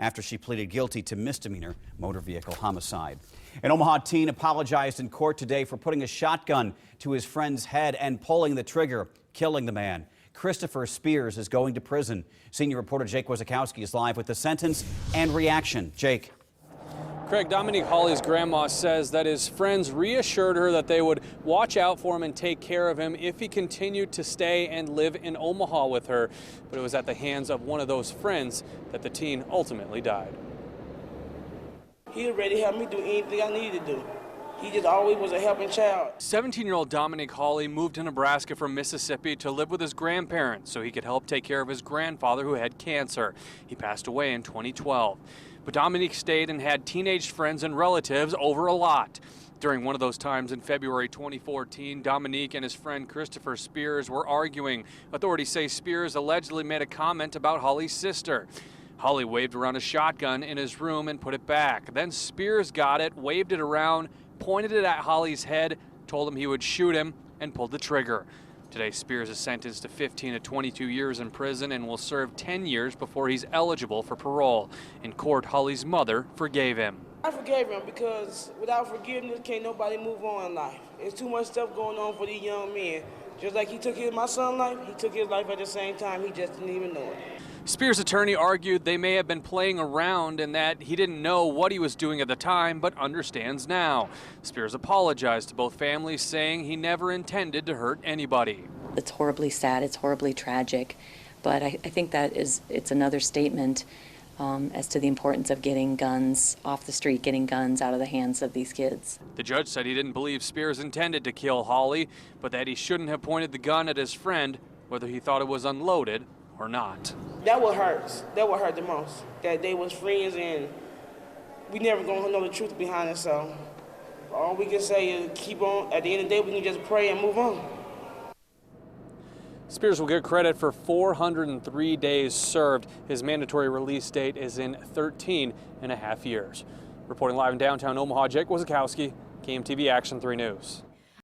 after she pleaded guilty to misdemeanor motor vehicle homicide. An Omaha teen apologized in court today for putting a shotgun to his friend's head and pulling the trigger, killing the man. Christopher Spears is going to prison. Senior reporter Jake Wazakowski is live with the sentence and reaction. Jake. Craig, Dominique Hollie's grandma says that his friends reassured her that they would watch out for him and take care of him if he continued to stay and live in Omaha with her. But it was at the hands of one of those friends that the teen ultimately died. He already helped me do anything I needed to do. He just always was a helping child. 17-year-old Dominique Hollie moved to Nebraska from Mississippi to live with his grandparents so he could help take care of his grandfather who had cancer. He passed away in 2012. But Dominique stayed and had teenage friends and relatives over a lot. During one of those times in February 2014, Dominique and his friend Christopher Spears were arguing. Authorities say Spears allegedly made a comment about Hollie's sister. Hollie waved around a shotgun in his room and put it back. Then Spears got it, waved it around, pointed it at Hollie's head, told him he would shoot him, and pulled the trigger. Today, Spears is sentenced to 15 to 22 years in prison and will serve 10 years before he's eligible for parole. In court, Hollie's mother forgave him. I forgave him because without forgiveness, can't nobody move on in life. There's too much stuff going on for these young men. Just like he took my son's life, he took his life at the same time. He just didn't even know it. Spears' attorney argued they may have been playing around and that he didn't know what he was doing at the time, but understands now. Spears apologized to both families, saying he never intended to hurt anybody. It's horribly sad, it's horribly tragic, but I think that it's another statement as to the importance of getting guns off the street, getting guns out of the hands of these kids. The judge said he didn't believe Spears intended to kill Hollie, but that he shouldn't have pointed the gun at his friend, whether he thought it was unloaded or not. That what hurts. That what hurt the most. That they was friends and we never gonna know the truth behind it. So all we can say is keep on. At the end of the day, we can just pray and move on. Spears will get credit for 403 days served. His mandatory release date is in 13 and a half years. Reporting live in downtown Omaha, Jake Wazakowski, KMTV Action 3 News.